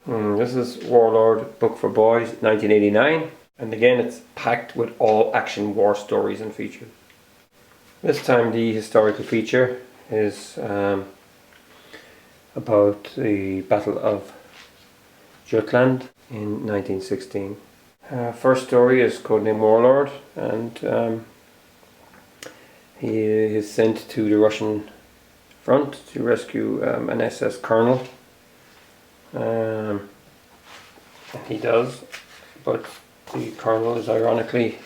This is Warlord, book for boys, 1989, and again it's packed with all action war stories and features. This time the historical feature is about the Battle of Jutland in 1916. First story is codenamed Warlord, and he is sent to the Russian front to rescue an SS colonel. He does, but the colonel is ironically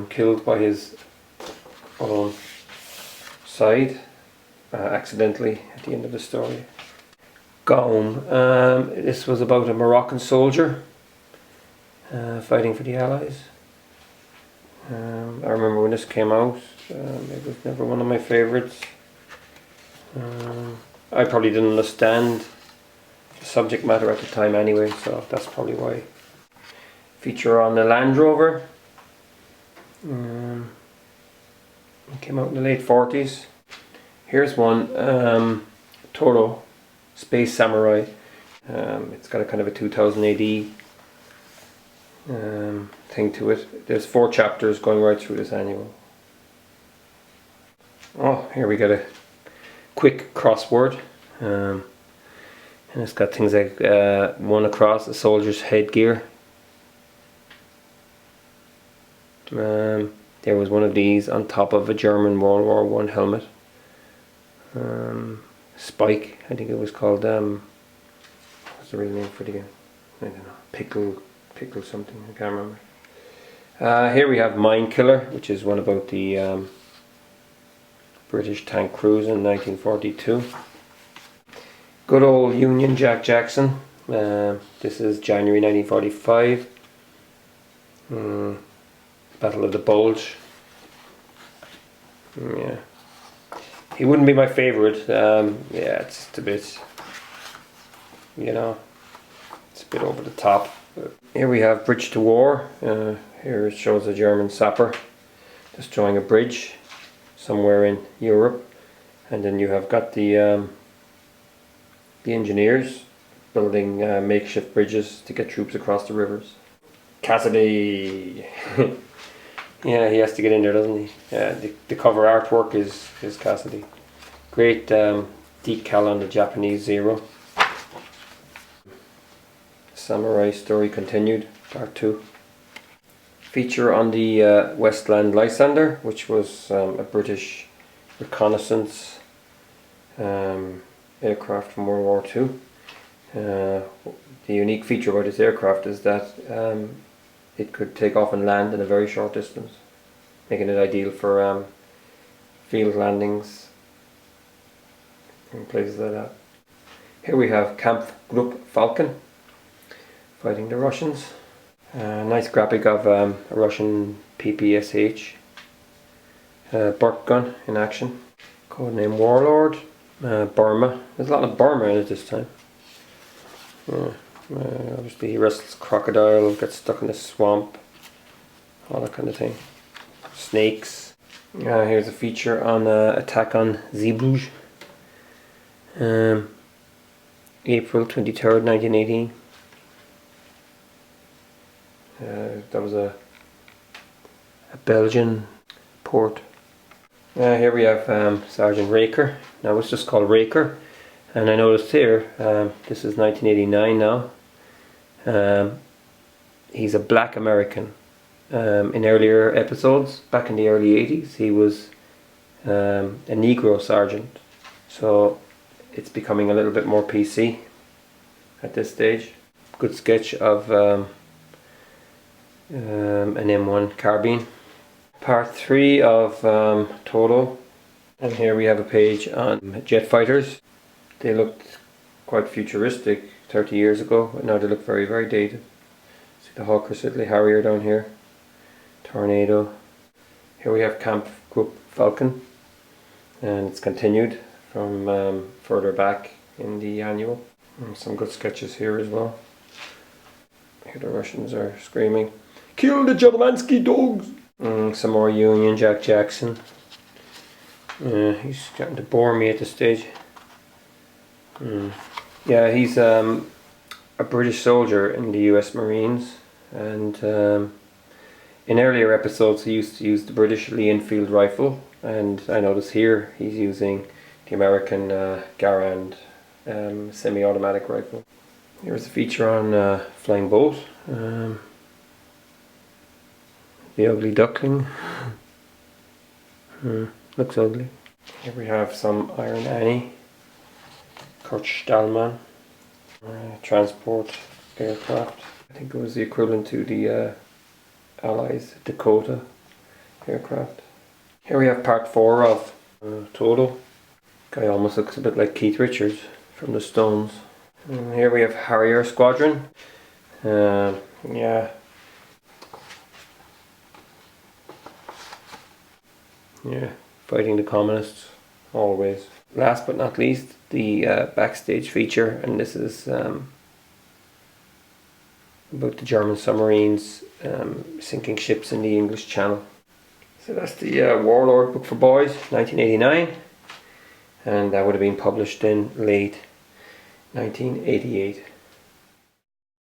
killed by his own side accidentally at the end of the story. Gaum. This was about a Moroccan soldier fighting for the Allies. I remember when this came out, it was never one of my favourites. I probably didn't understand the subject matter at the time anyway, so that's probably why. Feature on the Land Rover. It came out in the late 40s. Here's one, Toro, Space Samurai. It's got a kind of a 2000 AD thing to it. There's 4 chapters going right through this annual. Oh, here we got a quick crossword, and it's got things like one across a soldier's headgear. There was one of these on top of a German World War I helmet. Spike, I think it was called. What's the real name for it again? I don't know. Pickle something. I can't remember. Here we have Mine Killer, which is one about the British tank cruise in 1942. Good old Union Jack Jackson. This is January 1945. Battle of the Bulge. Yeah. He wouldn't be my favourite. Yeah, it's just a bit, it's a bit over the top. Here we have Bridge to War. Here it shows a German sapper destroying a bridge somewhere in Europe, and then you have got the engineers building makeshift bridges to get troops across the rivers. Cassidy. Yeah, he has to get in there, doesn't he? Yeah, the cover artwork is Cassidy. Great decal on the Japanese Zero. Samurai Story Continued, Part 2. Feature on the Westland Lysander, which was a British reconnaissance aircraft from World War II. The unique feature about this aircraft is that it could take off and land in a very short distance, making it ideal for field landings in places like that. Here we have Kampfgruppe Falcon fighting the Russians. Nice graphic of a Russian PPSH Burp gun in action. Codename Warlord. Burma. There's a lot of Burma in it this time. Obviously he wrestles crocodile, gets stuck in the swamp, all that kind of thing. Snakes. Here's a feature on Attack on Zeebrugge. April 23rd, 1918. That was a Belgian port. Here we have Sergeant Raker. Now it's just called Raker, and I noticed here, this is 1989 now. He's a black American. In earlier episodes, back in the early 80s, he was a Negro sergeant. So it's becoming a little bit more PC at this stage. Good sketch of an M1 carbine. Part 3 of Toto, and here we have a page on jet fighters. They looked quite futuristic 30 years ago, but now they look very, very dated. See the Hawker Siddeley Harrier down here, Tornado. Here we have Kampfgruppe Falcon, and it's continued from further back in the annual. And some good sketches here as well. Here the Russians are screaming, "Kill the Germansky dogs!" Some more Union Jack Jackson. He's starting to bore me at this stage. Yeah, he's a British soldier in the US Marines, and in earlier episodes he used to use the British Lee Enfield rifle, and I notice here he's using the American Garand semi-automatic rifle. Here's a feature on Flying Boat, the ugly duckling. Looks ugly. Here we have some Iron Annie, Kurt Stahlmann, transport aircraft. I think it was the equivalent to the Allies Dakota aircraft. Here we have part 4 of Total. Guy almost looks a bit like Keith Richards from the Stones. And here we have Harrier Squadron. Yeah. Yeah, fighting the communists, always. Last but not least, the backstage feature, and this is about the German submarines sinking ships in the English Channel. So that's the Warlord book for boys, 1989, and that would have been published in late 1988.